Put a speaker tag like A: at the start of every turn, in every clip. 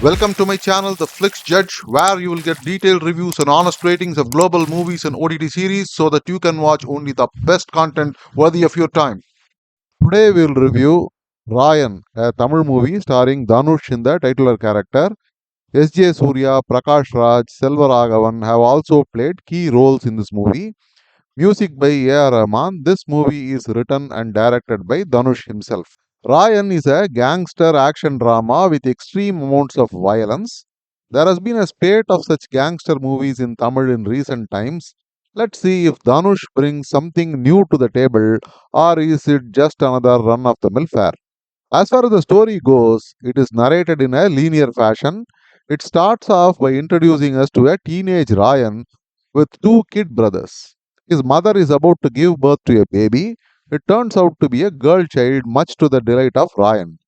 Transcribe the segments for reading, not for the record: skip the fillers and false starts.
A: Welcome to my channel, The Flix Judge, where you will get detailed reviews and honest ratings of global movies and OTT series so that you can watch only the best content worthy of your time. Today we will review Raayan, a Tamil movie starring Dhanush in the titular character. S.J. Suryah, Prakash Raj, Selvaragavan have also played key roles in this movie. Music by A.R. Rahman. This movie is written and directed by Dhanush himself. Ryan is a gangster action drama with extreme amounts of violence. There has been a spate of such gangster movies in Tamil in recent times. Let's see if Dhanush brings something new to the table or is it just another run of the mill fare. As far as the story goes, it is narrated in a linear fashion. It starts off by introducing us to a teenage Ryan with two kid brothers. His mother is about to give birth to a baby. It turns out to be a girl child, much to the delight of Ryan.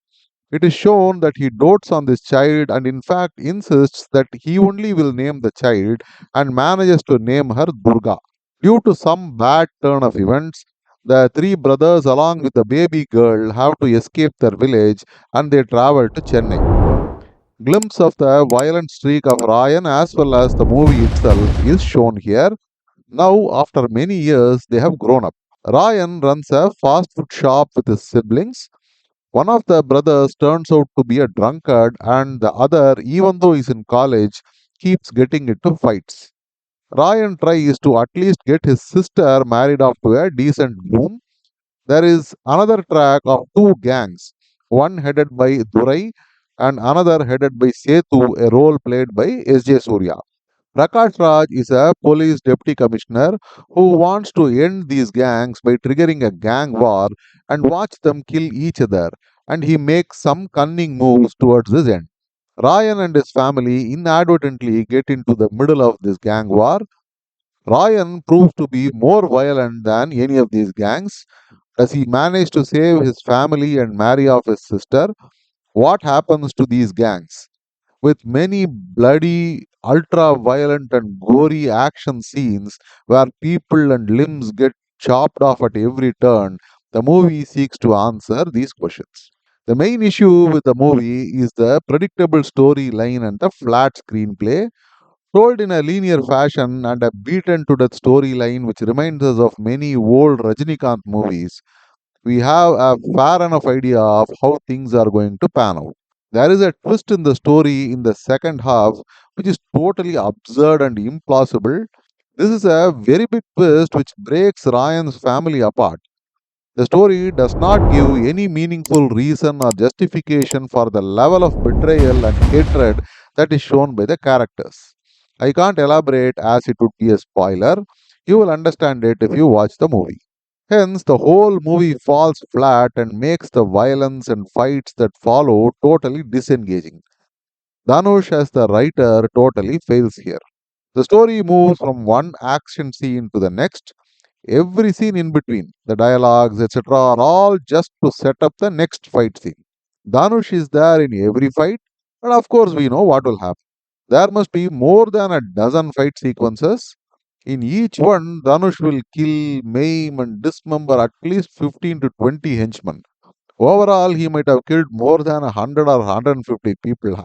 A: It is shown that he dotes on this child and, in fact, insists that he only will name the child and manages to name her Durga. Due to some bad turn of events, the three brothers, along with the baby girl, have to escape their village and they travel to Chennai. Glimpse of the violent streak of Ryan as well as the movie itself is shown here. Now, after many years, they have grown up. Ryan runs a fast food shop with his siblings. One of the brothers turns out to be a drunkard, and the other, even though he's in college, keeps getting into fights. Ryan tries to at least get his sister married off to a decent groom. There is another track of two gangs, one headed by Durai and another headed by Setu, a role played by S.J. Surya. Prakash Raj is a police deputy commissioner who wants to end these gangs by triggering a gang war and watch them kill each other, and he makes some cunning moves towards this end. Ryan and his family inadvertently get into the middle of this gang war. Ryan proves to be more violent than any of these gangs. Does he manage to save his family and marry off his sister? What happens to these gangs? With many bloody, ultra violent, and gory action scenes where people and limbs get chopped off at every turn, the movie seeks to answer these questions. The main issue with the movie is the predictable storyline and the flat screenplay, told in a linear fashion and a beaten to death storyline which reminds us of many old Rajinikanth movies. We have a fair enough idea of how things are going to pan out. There is a twist in the story in the second half which is totally absurd and implausible. This is a very big twist which breaks Ryan's family apart. The story does not give any meaningful reason or justification for the level of betrayal and hatred that is shown by the characters. I can't elaborate as it would be a spoiler. You will understand it if you watch the movie. Hence, the whole movie falls flat and makes the violence and fights that follow totally disengaging. Dhanush, as the writer, totally fails here. The story moves from one action scene to the next. Every scene in between, the dialogues, etc., are all just to set up the next fight scene. Dhanush is there in every fight, and of course, we know what will happen. There must be more than a dozen fight sequences. In each one, Dhanush will kill, maim, and dismember at least 15 to 20 henchmen. Overall, he might have killed more than 100 or 150 people.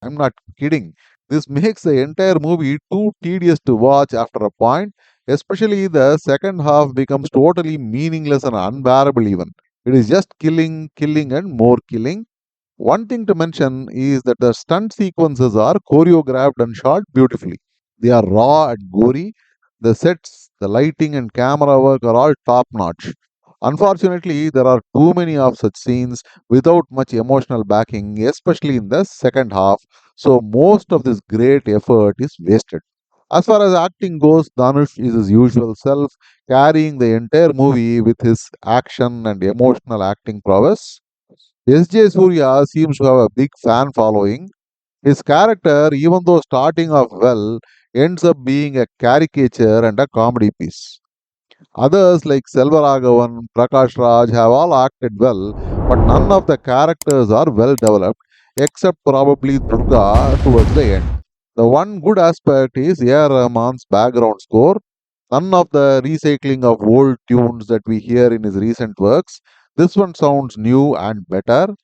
A: I'm not kidding. This makes the entire movie too tedious to watch after a point, especially the second half becomes totally meaningless and unbearable even. It is just killing, killing, and more killing. One thing to mention is that the stunt sequences are choreographed and shot beautifully. They are raw and gory. The sets, the lighting, and camera work are all top notch. Unfortunately, there are too many of such scenes without much emotional backing, especially in the second half, so most of this great effort is wasted. As far as acting goes, Dhanush is his usual self, carrying the entire movie with his action and emotional acting prowess. S.J. Surya seems to have a big fan following. His character, even though starting off well, ends up being a caricature and a comedy piece. Others like Selvaragavan, Prakash Raj have all acted well, but none of the characters are well developed, except probably Durga towards the end. The one good aspect is A.R. Rahman's background score. None of the recycling of old tunes that we hear in his recent works. This one sounds new and better.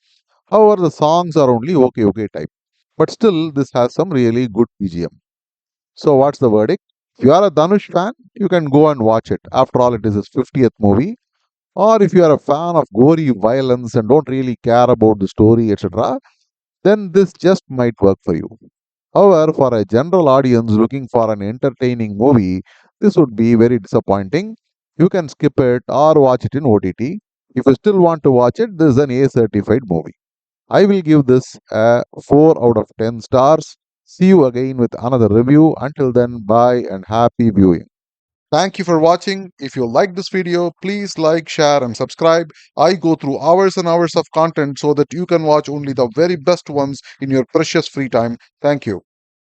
A: However, the songs are only okay type. but still, this has some really good BGM. So, what's the verdict? If you are a Dhanush fan, you can go and watch it. After all, it is his 50th movie. Or if you are a fan of gory violence and don't really care about the story, etc., then this just might work for you. However, for a general audience looking for an entertaining movie, this would be very disappointing. You can skip it or watch it in OTT. If you still want to watch it, this is an A certified movie. I will give this a 4 out of 10 stars. See you again with another review. Until then, bye and happy viewing. Thank you for watching. If you like this video, please like, share, and subscribe. I go through hours and hours of content so that you can watch only the very best ones in your precious free time. Thank you.